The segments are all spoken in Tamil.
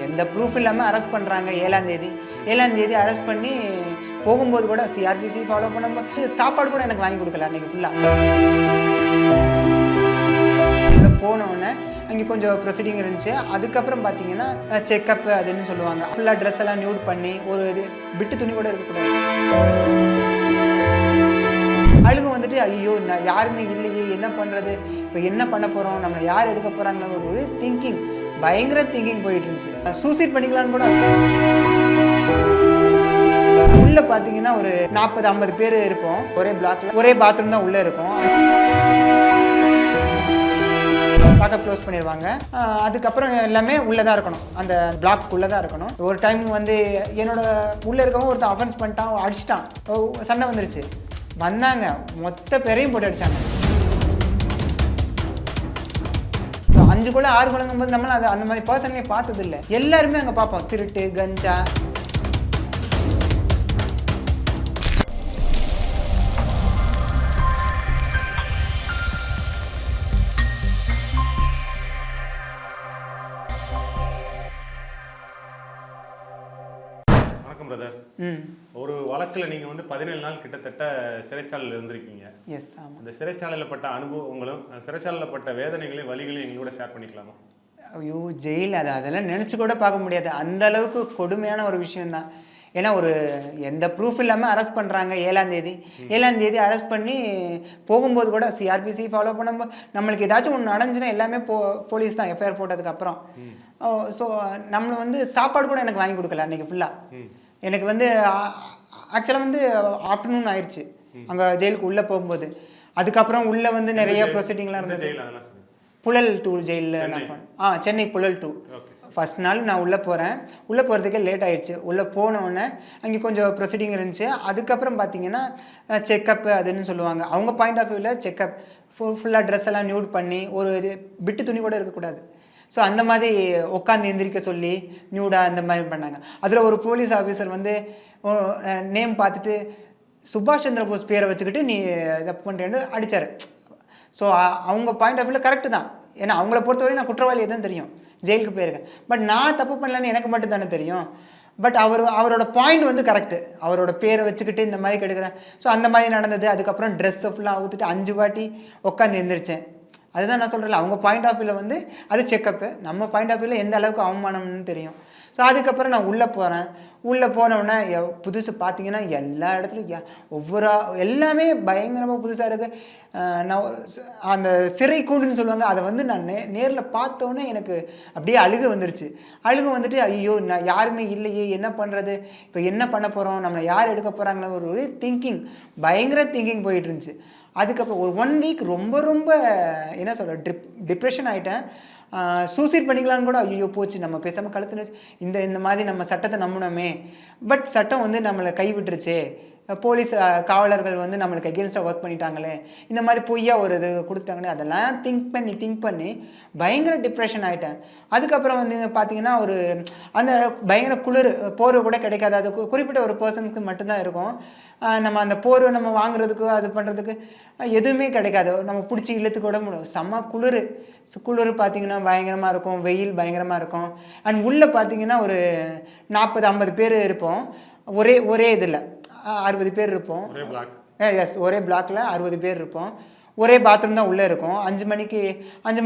எந்த ப்ரூஃப் இல்லாமல் அரெஸ்ட் பண்ணுறாங்க. 7ஆம் தேதி அரெஸ்ட் பண்ணி போகும்போது கூட சிஆர்பிசி ஃபாலோ பண்ணும்போது சாப்பாடு கூட எனக்கு வாங்கி கொடுக்கல அன்றைக்கி ஃபுல்லாக. போனோடனே அங்கே கொஞ்சம் ப்ரொசீடிங் இருந்துச்சு. அதுக்கப்புறம் பார்த்தீங்கன்னா செக்கப் அதுன்னு சொல்லுவாங்க. ஃபுல்லாக ட்ரெஸ் எல்லாம் நியூட் பண்ணி ஒரு இது பிட்டு துணி கூட இருக்கக்கூடாது. அழுகு வந்துட்டு ஐயோ நான் யாருமே இல்லையே, என்ன பண்ணுறது, இப்போ என்ன பண்ண போகிறோம், நம்மளை யார் எடுக்க போகிறாங்களோ ஒரு திங்கிங், பயங்கர திங்கிங் போயிட்டு இருந்துச்சு. சூசைட் பண்ணிக்கலான்னு கூட. உள்ளே பார்த்தீங்கன்னா ஒரு 40-50 பேர் இருப்போம். ஒரே பிளாக்ல ஒரே பாத்ரூம் தான் உள்ளே இருக்கும். லாக்கப் க்ளோஸ் பண்ணிடுவாங்க. அதுக்கப்புறம் எல்லாமே உள்ளே தான் இருக்கணும், அந்த பிளாக்குள்ளே தான் இருக்கணும். ஒரு டைம் வந்து என்னோட உள்ளே இருக்கவங்க ஒருத்தன் அஃபென்ஸ் பண்ணிட்டான், அடிச்சிட்டான், சண்டை வந்துருச்சு. வந்தாங்க, மொத்த பேரையும் போட்டு அடித்தாங்க. 5 கொலை 6 கொலைங்கும் போது நம்மளால் அது அந்த மாதிரி பர்சனே பார்த்தது இல்லை. எல்லாருமே அங்கே பார்ப்போம், திருட்டு கஞ்சா. ஒரு வழக்கில் நீங்கள் வந்து 17 நாள் கிட்டத்தட்ட சிறைச்சாலையில் இருந்திருக்கீங்க. எஸ், ஆமாம். அந்த சிறைச்சாலையில் பட்ட அனுபவங்களும் சிறைச்சாலையில் பட்ட வேதனைகளையும் வலிகளையும் எங்களோட ஷேர் பண்ணிக்கலாமா? ஐயோ, ஜெயில் அதெல்லாம் நினச்சி கூட பார்க்க முடியாது. அந்த அளவுக்கு கொடுமையான ஒரு விஷயம்தான். ஏன்னா ஒரு எந்த ப்ரூஃப் இல்லாமல் அரெஸ்ட் பண்ணுறாங்க. 7ஆம் தேதி அரெஸ்ட் பண்ணி போகும்போது கூட சிஆர்பிசி ஃபாலோ பண்ணும்போது நம்மளுக்கு ஏதாச்சும் ஒன்று நடந்துச்சுன்னா எல்லாமே போலீஸ் தான் எஃப்ஐஆர் போட்டதுக்கப்புறம். ஸோ நம்மளை வந்து சாப்பாடு கூட எனக்கு வாங்கி கொடுக்கல அன்றைக்கி ஃபுல்லாக. எனக்கு வந்து ஆக்சுவலாக வந்து ஆஃப்டர்நூன் ஆயிடுச்சு அங்கே ஜெயிலுக்கு உள்ளே போகும்போது. அதுக்கப்புறம் உள்ளே வந்து நிறைய ப்ரொசீடிங்லாம் இருந்தது. புழல் 2 ஜெயிலில் நான் போனேன். சென்னை புழல் 2. ஃபஸ்ட் நாள் நான் உள்ளே போகிறேன். உள்ளே போகிறதுக்கே லேட் ஆகிடுச்சு. உள்ளே போனோடனே அங்கே கொஞ்சம் ப்ரொசீடிங் இருந்துச்சு. அதுக்கப்புறம் பார்த்தீங்கன்னா செக்கப் அதுன்னு சொல்லுவாங்க. அவங்க பாயிண்ட் ஆஃப் வியூவில் செக்கப் ஃபுல்லாக ட்ரெஸ் எல்லாம் நியூட் பண்ணி ஒரு இது பிட்டு துணி கூட இருக்கக்கூடாது. ஸோ அந்த மாதிரி உட்காந்து எந்திரிக்க சொல்லி நியூடாக அந்த மாதிரி பண்ணாங்க. அதில் ஒரு போலீஸ் ஆஃபீஸர் வந்து நேம் பார்த்துட்டு சுபாஷ் சந்திர போஸ் பேரை வச்சுக்கிட்டு நீ இதை பண்ணுறேன்னு அடித்தார். ஸோ அவங்க பாயிண்ட் ஆஃப் வியூவில் கரெக்டு தான். ஏன்னா அவங்கள பொறுத்தவரையும் நான் குற்றவாளி தான் தெரியும், ஜெயிலுக்கு போயிருக்கேன். பட் நான் தப்பு பண்ணலன்னு எனக்கு மட்டும் தானே தெரியும். பட் அவரோட பாயிண்ட் வந்து கரெக்டு. அவரோட பேரை வச்சுக்கிட்டு இந்த மாதிரி கெடுக்கிறேன். ஸோ அந்த மாதிரி நடந்தது. அதுக்கப்புறம் ட்ரெஸ்ஸை ஃபுல்லாக ஊற்றிட்டு 5 வாட்டி உட்காந்து எந்திரிச்சேன். அதுதான் நான் சொல்கிறேன், அவங்க பாயிண்ட் ஆஃப் வியூவில் வந்து அது செக்கப்பு, நம்ம பாயிண்ட் ஆஃப் வியூவில் எந்த அளவுக்கு அவமானம்னு தெரியும். ஸோ அதுக்கப்புறம் நான் உள்ளே போகிறேன். உள்ளே போனோடனே புதுசு பார்த்தீங்கன்னா எல்லா இடத்துலையும் எல்லாமே பயங்கரமாக புதுசாக இருக்குது. நான் அந்த சிறை கூண்டுன்னு சொல்லுவாங்க, அதை வந்து நான் நேரில் பார்த்தோன்னே எனக்கு அப்படியே அழுகு வந்துட்டு ஐயோ நான் யாருமே இல்லையே, என்ன பண்ணுறது, இப்போ என்ன பண்ண போகிறோம், நம்மளை யார் எடுக்க போகிறாங்களோ ஒரு திங்கிங், பயங்கர திங்கிங் போயிட்டு இருந்துச்சு. அதுக்கப்புறம் ஒரு 1 வீக் ரொம்ப ரொம்ப என்ன சொல்கிற டிப்ரெஷன் ஆகிட்டேன். சூசைட் பண்ணிக்கலான்னு கூட ஐயோ போச்சு, நம்ம பேசாமல் கழுத்துன்னு இந்த மாதிரி நம்ம சட்டத்தை நம்பினோமே, பட் சட்டம் வந்து நம்மளை கைவிட்டுருச்சே, போலீஸ் காவலர்கள் வந்து நம்மளுக்கு அகேன்ஸ்டாக ஒர்க் பண்ணிட்டாங்களே, இந்த மாதிரி பொய்யா ஒரு இது கொடுத்துட்டாங்களே, அதெல்லாம் திங்க் பண்ணி பயங்கர டிப்ரெஷன் ஆகிட்டேன். அதுக்கப்புறம் வந்து பார்த்திங்கன்னா ஒரு அந்த பயங்கர குளிர், போர்வை கூட கிடைக்காது. அது குறிப்பிட்ட ஒரு பர்சனுக்கு மட்டும்தான் இருக்கும். நம்ம அந்த போர்வை நம்ம வாங்குறதுக்கு அது பண்ணுறதுக்கு எதுவுமே கிடைக்காது. நம்ம பிடிச்சி இழுத்து கூட முடியும். செம்ம குளிர் பார்த்திங்கன்னா பயங்கரமாக இருக்கும், வெயில் பயங்கரமாக இருக்கும். அண்ட் உள்ளே பார்த்திங்கன்னா ஒரு 40-50 பேர் இருப்போம். ஒரே இதில் 60 பேர் இருப்போம். எஸ், ஒரே பிளாக்ல 60 பேர் இருப்போம். ஒரே பாத்ரூம் தான் உள்ளே இருக்கும். 5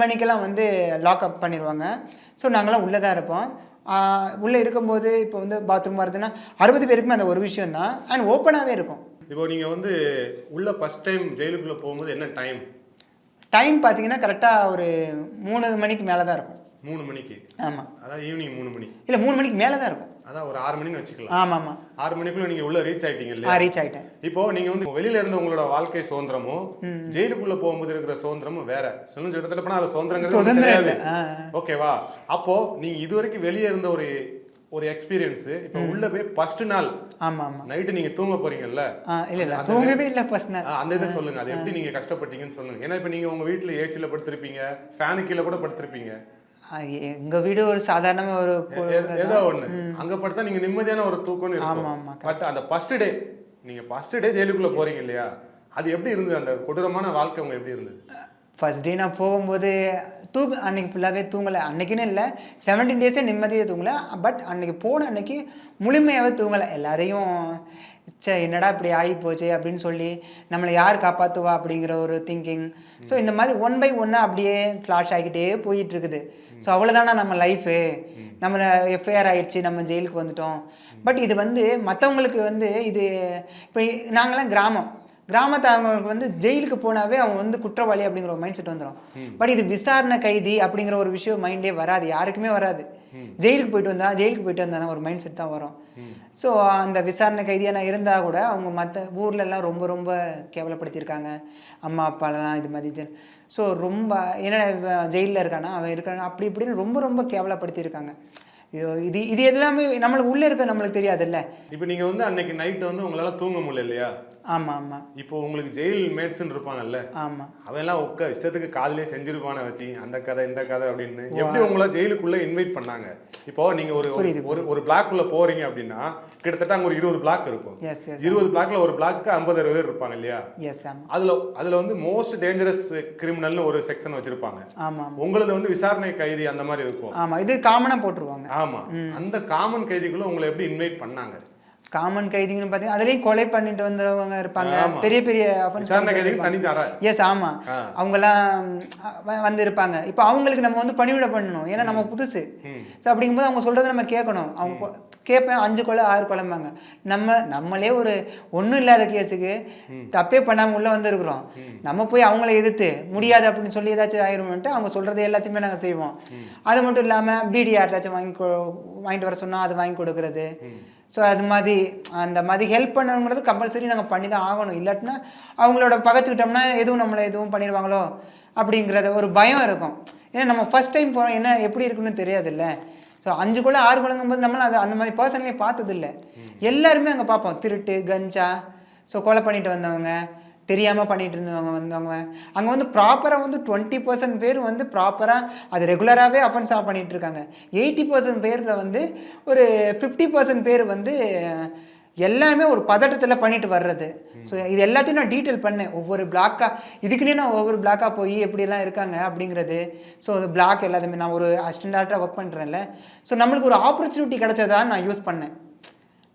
மணிக்கெல்லாம் வந்து லாக்அப் பண்ணிடுவாங்க. ஸோ நாங்களாம் உள்ளே தான் இருப்போம். உள்ளே இருக்கும்போது இப்போ வந்து பாத்ரூம் வருதுன்னா 60 பேருக்குமே அந்த ஒரு விஷயம் தான். அண்ட் ஓப்பனாகவே இருக்கும். இப்போ நீங்கள் வந்து உள்ள ஃபஸ்ட் டைம் ஜெயிலுக்குள்ளே போகும்போது என்ன டைம் பார்த்தீங்கன்னா கரெக்டாக ஒரு 3 மணிக்கு மேலே தான் இருக்கும். 3 மணிக்கு? ஆமாம். அதாவது ஈவினிங் 3 மணி இல்லை, 3 மணிக்கு மேலே தான் இருக்கும். அதான் ஒரு 6 மணின்னு வச்சுக்கலாம். ஆமாம், 6 மணிக்குள்ள நீங்க உள்ள ரீச் ஆயிட்டீங்க இல்லையா? ரீச் ஆயிட்டேன். இப்போ நீங்க வந்து வெளியில இருந்து உங்களோட வாழ்க்கை சுதந்திரமும் ஜெயிலுக்குள்ள போகும்போது இருக்கிற சுதந்திரமும் வேற. சொல்லுங்க, இடத்துல போனா அது சுதந்திரங்கிறது ஓகேவா? அப்போ நீங்க இது வரைக்கும் வெளியே இருந்த ஒரு எக்ஸ்பீரியன்ஸ் இப்போ உள்ள போய் ஃபர்ஸ்ட் நாள் நைட்டு நீங்க தூங்க போறீங்கல்ல? இல்ல தூங்கவே இல்ல ஃபர்ஸ்ட் நாள். அந்த இதை சொல்லுங்க, அது எப்படி நீங்க கஷ்டப்பட்டீங்கன்னு சொல்லுங்க. ஏன்னா இப்போ நீங்க உங்க வீட்டுல ஏசில படுத்திருப்பீங்க, ஃபேனு கீழே கூட படுத்திருப்பீங்க. எங்க வீடு ஒரு சாதாரண ஒரு ஏதோ ஒண்ணு அங்க படுத்தா நீங்க நிம்மதியான ஒரு தூக்கம்னு இருக்கும். பட் அந்த ஃபர்ஸ்ட் டே ஜெயிலுக்குள்ள போறீங்க இல்லையா, அது எப்படி இருந்தது? அந்த கொடூரமான வாழ்க்கை உங்களுக்கு எப்படி இருந்தது? ஃபர்ஸ்ட் டே நான் போகும்போது அன்றைக்கி ஃபுல்லாகவே தூங்கலை. அன்றைக்கின்னு இல்லை, 17 டேஸே நிம்மதியாக தூங்கலை. பட் அன்றைக்கி போன அன்றைக்கி முழுமையாகவே தூங்கலை. எல்லாரையும் என்னடா இப்படி ஆகி போச்சு அப்படின்னு சொல்லி நம்மளை யார் காப்பாற்றுவா அப்படிங்கிற ஒரு திங்கிங். ஸோ இந்த மாதிரி 1 by 1 அப்படியே ஃப்ளாஷ் ஆகிக்கிட்டே போயிட்டு இருக்குது. ஸோ அவ்வளோதானா நம்ம லைஃபு, நம்ம எஃப்ஐஆர் ஆகிடுச்சு, நம்ம ஜெயிலுக்கு வந்துட்டோம். பட் இது வந்து மற்றவங்களுக்கு வந்து இது இப்போ நாங்களாம் கிராமத்தை அவங்களுக்கு வந்து ஜெயிலுக்கு போனாவே அவங்க வந்து குற்றவாளி அப்படிங்கிற ஒரு மைண்ட் செட் வந்துடும். பட் இது விசாரணை கைதி அப்படிங்கிற ஒரு விஷயம் மைண்டே வராது, யாருக்குமே வராது. ஜெயிலுக்கு போயிட்டு வந்தானா ஒரு மைண்ட் செட் தான் வரும். ஸோ அந்த விசாரணை கைதியாக இருந்தால் கூட அவங்க மற்ற ஊர்லெலாம் ரொம்ப ரொம்ப கேவலப்படுத்தியிருக்காங்க. அம்மா அப்பாலாம் இது மாதிரி ஸோ ரொம்ப என்னென்ன ஜெயிலில் இருக்கானா அவன் இருக்கானா அப்படி இப்படின்னு ரொம்ப ரொம்ப கேவலப்படுத்தியிருக்காங்க. இது எல்லாமே நம்மளுக்கு உள்ளே இருக்க நம்மளுக்கு தெரியாதுல்ல. இப்போ நீங்கள் வந்து அன்னைக்கு நைட்டு வந்து உங்களால் தூங்க முடியல இல்லையா? ஆமாம் ஆமாம். இப்போ உங்களுக்கு ஜெயில் மேட்ஸ்ன்னு இருப்பாங்கல்ல, ஆமாம், அவெல்லாம் இஷ்டத்துக்கு காலையிலே செஞ்சிருப்பான வச்சு அந்த கதை இந்த கதை அப்படின்னு எப்படி உங்களை ஜெயிலுக்குள்ள இன்வைட் பண்ணாங்க? இப்போ நீங்க ஒரு பிளாக்குள்ள போறீங்க அப்படின்னா கிட்டத்தட்ட அங்க ஒரு 20 பிளாக் இருக்கும். 20 பிளாக்ல ஒரு பிளாக்கு 50-60 பேர் இருப்பாங்க இல்லையா? அதுல வந்து மோஸ்ட் டேஞ்சரஸ் கிரிமினல்னு ஒரு செக்ஷன் வச்சிருப்பாங்க. உங்களது வந்து விசாரணை கைதி அந்த மாதிரி இருக்கும். ஆமா, இது காமனா போட்டுருவாங்க. ஆமா, அந்த காமன் கைதிக்குள்ள உங்களை எப்படி இன்வைட் பண்ணாங்க? காமன் கைதிங்கன்னு பார்த்தீங்கன்னா அதுலேயும் கொலை பண்ணிட்டு வந்தவங்க இருப்பாங்க, பெரிய பெரிய எஸ் ஆமாம், அவங்கெல்லாம் வந்து இருப்பாங்க. இப்போ அவங்களுக்கு நம்ம வந்து பணிவிட பண்ணணும், ஏன்னா நம்ம புதுசு. ஸோ அப்படிங்கும்போது அவங்க சொல்கிறத நம்ம கேட்கணும். அவங்க கேட்பேன் 5 கொலை 6 கொலைம்பாங்க. நம்மளே ஒரு ஒன்றும் இல்லாத கேஸுக்கு தப்பே பண்ணாமல் உள்ளே வந்துருக்குறோம். நம்ம போய் அவங்கள எதிர்த்து முடியாது அப்படின்னு சொல்லி ஏதாச்சும் ஆயிருமென்ட்டு அவங்க சொல்கிறது எல்லாத்தையுமே நாங்கள் செய்வோம். அது மட்டும் இல்லாமல் பிடி யார்ட்டாச்சும் வாங்கிட்டு வர சொன்னால் அது வாங்கி கொடுக்குறது. ஸோ அது மாதிரி அந்த மாதிரி ஹெல்ப் பண்ணுங்கிறது கம்பல்சரி நாங்கள் பண்ணி தான் ஆகணும். இல்லாட்டினா அவங்களோட பகைச்சிக்கிட்டோம்னா நம்மளை எதுவும் பண்ணிடுவாங்களோ அப்படிங்கிறத ஒரு பயம் இருக்கும். ஏன்னா நம்ம ஃபஸ்ட் டைம் போகிறோம், என்ன எப்படி இருக்குன்னு தெரியாதுல்ல. ஸோ 5 கொலை 6 கொலைங்கும்போது நம்மளும் அது அந்த மாதிரி பர்சனலே பார்த்ததில்ல. எல்லாருமே அங்கே பார்ப்போம், திருட்டு கஞ்சா, ஸோ கொலை பண்ணிட்டு வந்தவங்க, தெரியாமல் பண்ணிட்டு வந்தவங்க. அங்கே வந்து ப்ராப்பராக வந்து 20% பேர் வந்து ப்ராப்பராக அது ரெகுலராகவே அஃபென்ஸாக பண்ணிகிட்டு இருக்காங்க. 80% பேரில் வந்து ஒரு 50% பேர் வந்து எல்லாமே ஒரு பதட்டத்தில் பண்ணிட்டு வர்றது. ஸோ இது எல்லாத்தையும் நான் டீட்டெயில் பண்ணேன், ஒவ்வொரு பிளாக்காக. இதுக்குன்னே நான் ஒவ்வொரு பிளாக்காக போய் எப்படியெல்லாம் இருக்காங்க அப்படிங்கிறது. ஸோ அந்த பிளாக் எல்லாத்தையுமே நான் ஒரு அசிஸ்டண்டாக ஒர்க் பண்ணுறேன்ல, ஸோ நம்மளுக்கு ஒரு ஆப்பர்ச்சுனிட்டி கிடச்சதான் நான் யூஸ் பண்ணேன்.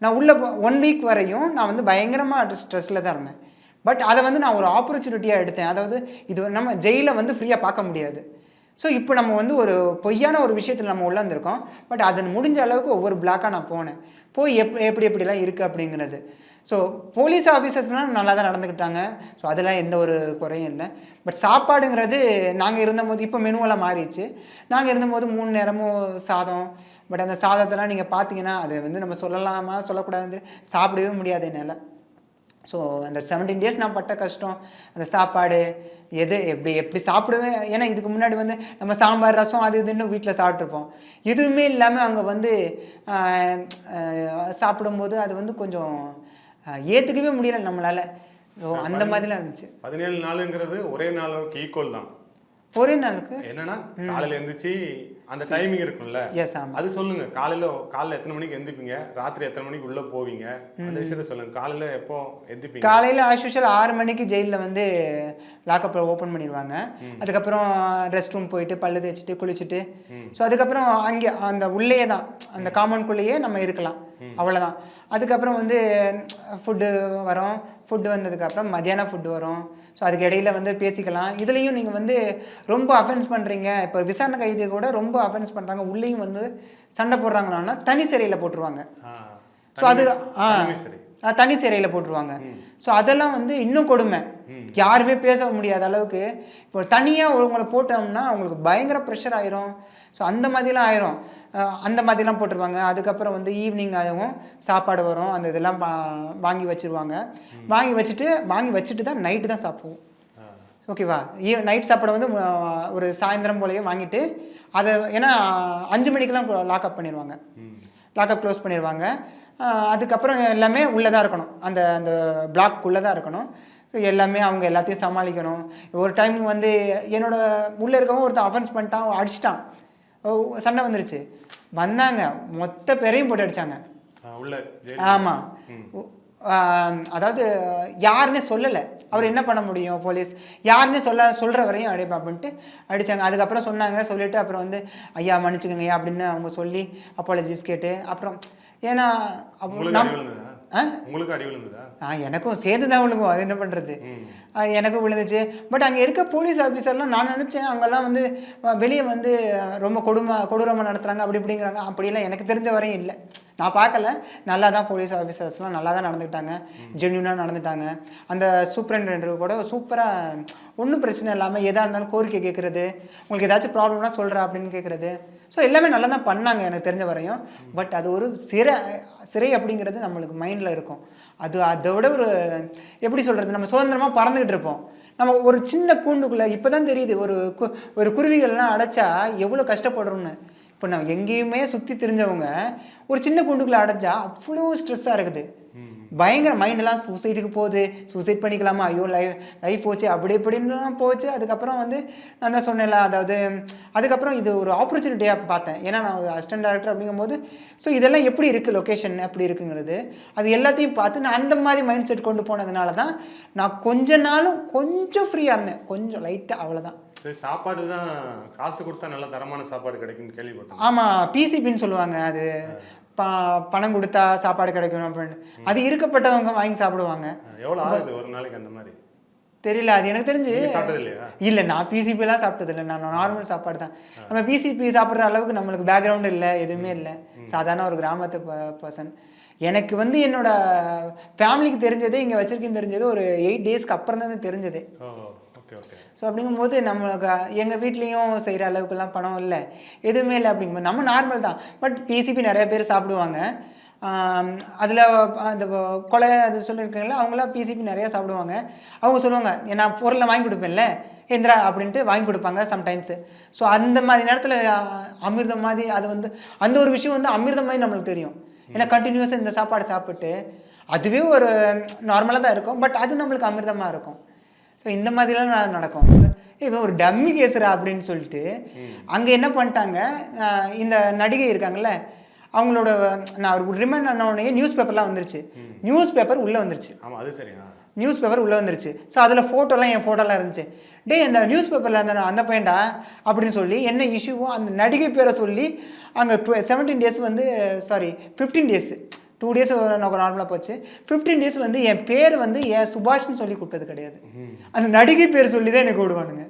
நான் உள்ள 1 வீக் வரையும் நான் வந்து பயங்கரமாக ஸ்ட்ரெஸ்ஸில் தான் இருந்தேன். பட் அதை வந்து நான் ஒரு ஆப்பர்ச்சுனிட்டியாக எடுத்தேன். அதாவது இது நம்ம ஜெயிலை வந்து ஃப்ரீயாக பார்க்க முடியாது. ஸோ இப்போ நம்ம வந்து ஒரு பொய்யான ஒரு விஷயத்தில் நம்ம உள்ளே வந்திருக்கோம். பட் அது முடிஞ்ச அளவுக்கு ஒவ்வொரு பிளாக்காக நான் போய் எப்படிலாம் இருக்குது அப்படிங்கிறது. ஸோ போலீஸ் ஆஃபீஸர்ஸ்லாம் நல்லா தான் நடந்துக்கிட்டாங்க. ஸோ அதெல்லாம் எந்த ஒரு குறையும் இல்லை. பட் சாப்பாடுங்கிறது நாங்கள் இருந்தபோது இப்போ மெனுவெல்லாம் மாறிடுச்சு. நாங்கள் இருந்தபோது 3 நேரமும் சாதம். பட் அந்த சாதத்தெல்லாம் நீங்கள் பார்த்தீங்கன்னா அது வந்து நம்ம சொல்லலாமா சொல்லக்கூடாது, சாப்பிடவே முடியாது என்னால். ஸோ அந்த 17 டேஸ் நான் பட்ட கஷ்டம், அந்த சாப்பாடு எப்படி சாப்பிடுவேன். ஏன்னா இதுக்கு முன்னாடி வந்து நம்ம சாம்பார் ரசம் அது இதுன்னு வீட்டில் சாப்பிட்ருப்போம். எதுவுமே இல்லாமல் அங்கே வந்து சாப்பிடும்போது அது வந்து கொஞ்சம் ஏற்றுக்கவே முடியலை நம்மளால். ஸோ அந்த மாதிரிலாம் இருந்துச்சு. 17 நாளுங்கிறது ஒரே நாளுக்கு ஈக்குவல் தான். ஒரே நாளுக்கு என்னன்னா காலையில எந்திரிச்சு அந்த டைமிங் இருக்கும்ல, அது சொல்லுங்க. காலையில எத்தனை மணிக்கு எந்திப்பீங்க, ராத்திரி எத்தனை மணிக்கு உள்ள போவீங்க, அந்த விஷயத்த சொல்லுங்க. காலையில எப்போ எந்திப்பீங்க? காலையில ஆஸ்யூஷுவல் 6 மணிக்கு ஜெயிலில் வந்து லாக்கப் ஓப்பன் பண்ணிடுவாங்க. அதுக்கப்புறம் ரெஸ்ட் ரூம் போயிட்டு பல்லு தேய்ச்சிட்டு குளிச்சுட்டு, ஸோ அதுக்கப்புறம் அங்கே அந்த உள்ளே தான் அந்த காம்பவுண்ட்குள்ளேயே நம்ம இருக்கலாம், அவ்வளோதான். அதுக்கப்புறம் வந்து ஃபுட்டு வரும். ஃபுட்டு வந்ததுக்கப்புறம் மத்தியானம் ஃபுட்டு வரும். ஸோ அதுக்கு இடையில வந்து பேசிக்கலாம். இதுலேயும் நீங்கள் வந்து ரொம்ப அஃபென்ஸ் பண்ணுறீங்க, இப்போ விசாரணை கைதியை கூட ரொம்ப அஃபென்ஸ் பண்ணுறாங்க, உள்ளேயும் வந்து சண்டை போடுறாங்கன்னா தனி சிறையில் போட்டுருவாங்க. ஸோ அது தனி சிறையில் போட்டுருவாங்க. ஸோ அதெல்லாம் வந்து இன்னும் கொடுமை, யாருமே பேச முடியாத அளவுக்கு. இப்போ தனியாக உங்களை போட்டோம்னா அவங்களுக்கு பயங்கர ப்ரெஷர் ஆயிரும். ஸோ அந்த மாதிரிலாம் ஆயிரும். அந்த மாதிரிலாம் போட்டுருவாங்க. அதுக்கப்புறம் வந்து ஈவினிங் ஆகும், சாப்பாடு வரும், அந்த இதெல்லாம் வாங்கி வச்சுருவாங்க. வாங்கி வச்சுட்டு தான் நைட்டு தான் சாப்பிடுவோம். ஓகேவா? நைட் சாப்பாடு வந்து ஒரு சாயந்தரம் போலயே வாங்கிட்டு அதை, ஏன்னா 5 மணிக்கெலாம் லாக்அப் பண்ணிடுவாங்க, லாக்அப் க்ளோஸ் பண்ணிடுவாங்க. அதுக்கப்புறம் எல்லாமே உள்ளே தான் இருக்கணும், அந்த அந்த பிளாக்குள்ளே தான் இருக்கணும். ஸோ எல்லாமே அவங்க எல்லாத்தையும் சமாளிக்கணும். ஒரு டைம் வந்து என்னோட உள்ளே இருக்கவங்க ஒருத்தன் அஃபென்ஸ் பண்ணிட்டான், அடிச்சிட்டான், சண்டை வந்துருச்சு. வந்தாங்க, மொத்த பேரையும் போட்டு அடித்தாங்க. ஆமாம், அதாவது யாருன்னே சொல்லலை. அவர் என்ன பண்ண முடியும் போலீஸ், யாருன்னே சொல்கிற வரையும் அடிப்பா அப்படின்ட்டு அடித்தாங்க. அதுக்கப்புறம் சொன்னாங்க, சொல்லிவிட்டு அப்புறம் வந்து ஐயா மன்னிச்சுக்கோங்க ஐயா அப்படின்னு அவங்க சொல்லி அப்பாலஜிஸ் கேட்டு அப்புறம் ஏன்னா உங்களுக்கு அடி விழுந்ததா? எனக்கும் சேர்ந்து தான் விழுகும், அது என்ன பண்ணுறது, எனக்கும் விழுந்துச்சு. பட் அங்கே இருக்க போலீஸ் ஆஃபீஸர்லாம் நான் நினச்சேன் அங்கெல்லாம் வந்து வெளியே வந்து ரொம்ப கொடூரமாக நடத்துகிறாங்க அப்படி இப்படிங்கிறாங்க. அப்படிலாம் எனக்கு தெரிஞ்ச வரையும் இல்லை, நான் பார்க்கல. நல்லா தான் போலீஸ் ஆஃபீஸர்ஸ்லாம் நல்லா தான் நடந்துக்கிட்டாங்க, ஜென்யூனாக நடந்துட்டாங்க. அந்த சூப்பரண்டென்ட் கூட சூப்பராக ஒன்றும் பிரச்சனை இல்லாமல் எதாக இருந்தாலும் கோரிக்கை கேட்குறது, உங்களுக்கு ஏதாச்சும் ப்ராப்ளம்னா சொல்கிறா அப்படின்னு கேட்குறது. ஸோ எல்லாமே நல்லா தான் பண்ணாங்க எனக்கு தெரிஞ்ச வரையும். பட் அது ஒரு சிறை அப்படிங்கிறது நம்மளுக்கு மைண்டில் இருக்கும். அதை விட ஒரு எப்படி சொல்கிறது, நம்ம சுதந்திரமாக பறந்துக்கிட்டு இருப்போம். நம்ம ஒரு சின்ன கூண்டுக்குள்ளே இப்போ தான் தெரியுது ஒரு குருவிகள்லாம் அடைச்சா எவ்வளோ கஷ்டப்படுறோன்னு. இப்போ நம்ம எங்கேயுமே சுற்றி தெரிஞ்சவங்க ஒரு சின்ன கூண்டுக்குள்ளே அடைச்சா அவ்வளோ ஸ்ட்ரெஸ்ஸாக இருக்குது, பயங்கர மைண்டெல்லாம் சூசைடுக்கு போகுது, சூசைட் பண்ணிக்கலாமா, ஐயோ லைஃப் போச்சு அப்படி இப்படின்லாம் போச்சு. அதுக்கப்புறம் வந்து நான் தான் சொன்னேன்ல, அதாவது அதுக்கப்புறம் இது ஒரு ஆப்பர்ச்சுனிட்டியாக பார்த்தேன். ஏன்னா நான் ஒரு அசிஸ்டன்ட் டைரக்டர் அப்படிங்கும்போது ஸோ இதெல்லாம் எப்படி இருக்குது, லொக்கேஷன் எப்படி இருக்குங்கிறது அது எல்லாத்தையும் பார்த்து நான் அந்த மாதிரி மைண்ட் செட் கொண்டு போனதுனால தான் நான் கொஞ்ச நாளும் கொஞ்சம் ஃப்ரீயாக இருந்தேன், கொஞ்சம் லைட்டாக, அவ்வளோதான். சாப்பாடு தான் காசு கொடுத்தா நல்ல தரமான சாப்பாடு கிடைக்கும்னு கேள்விப்பட்டேன். ஆமாம், பிசிபின்னு சொல்லுவாங்க, அது பணம் கொடுத்தா சாப்பாடு கிடைக்கும் அப்படின்னு. அது இருக்கப்பட்டவங்க வாங்கி சாப்பிடுவாங்க. எவ்வளோ ஆகுது ஒரு நாளைக்கு அந்த மாதிரி தெரியல, அது எனக்கு தெரிஞ்சு இல்லை. நான் பிசிபிலாம் சாப்பிட்டது இல்லை, நான் நார்மல் சாப்பாடு தான். நம்ம பிசிபி சாப்பிட்ற அளவுக்கு நம்மளுக்கு பேக்ரவுண்டு இல்லை, எதுவுமே இல்லை, சாதாரண ஒரு கிராமத்து பர்சன். எனக்கு வந்து என்னோட ஃபேமிலிக்கு தெரிஞ்சதே, இங்கே வச்சிருக்கேன்னு தெரிஞ்சது ஒரு 8 டேஸ்க்கு அப்புறம் தான் தெரிஞ்சது. ஸோ அப்படிங்கும்போது நம்மளுக்கு எங்கள் வீட்லேயும் செய்கிற அளவுக்குலாம் பணம் இல்லை, எதுவுமே இல்லை. அப்படிங்கும்போது நம்ம நார்மல் தான். பட் பிசிபி நிறைய பேர் சாப்பிடுவாங்க. அதில் அந்த கொலை அது சொல்லியிருக்காங்களா, அவங்களாம் பிசிபி நிறையா சாப்பிடுவாங்க. அவங்க சொல்லுவாங்க, நான் பொருளை வாங்கி கொடுப்பேன்ல எந்திரா அப்படின்ட்டு வாங்கி கொடுப்பாங்க சம்டைம்ஸு. ஸோ அந்த மாதிரி நேரத்தில் அமிர்தம் மாதிரி அது வந்து அந்த ஒரு விஷயம் வந்து அமிர்தம் மாதிரி நம்மளுக்கு தெரியும். ஏன்னா கண்டினியூஸாக இந்த சாப்பாடு சாப்பிட்டு அதுவே ஒரு நார்மலாக தான் இருக்கும், பட் அது நம்மளுக்கு அமிர்தமாக இருக்கும். ஸோ இந்த மாதிரிலாம் நடக்கும். இப்போ ஒரு டம்மி கேஸரா அப்படின்னு சொல்லிட்டு அங்கே என்ன பண்ணிட்டாங்க, இந்த நடிகை இருக்காங்கல்ல அவங்களோட நான் ஒரு ரிமைண்ட் ஆனோடனே நியூஸ் பேப்பர்லாம் வந்துருச்சு. நியூஸ் பேப்பர் உள்ளே வந்துருச்சு. ஆமாம், அது தெரியும். நியூஸ் பேப்பர் உள்ளே வந்துருச்சு. ஸோ அதில் ஃபோட்டோலாம் என் ஃபோட்டோலாம் இருந்துச்சு. அந்த நியூஸ் பேப்பரில் அந்த பையன்டா அப்படின்னு சொல்லி என்ன இஷ்யூவோ அந்த நடிகை பேரை சொல்லி அங்கே 17 டேஸ் வந்து 15 டேஸ் 2 டேஸ் நார்மலாக போச்சு. 15 டேஸ் வந்து என் பேர் வந்து என் சுபாஷ்னு சொல்லி கூப்பிட்டது கிடையாது, அந்த நடிகை பேர் சொல்லி தான் எனக்கு விடுவானுங்க.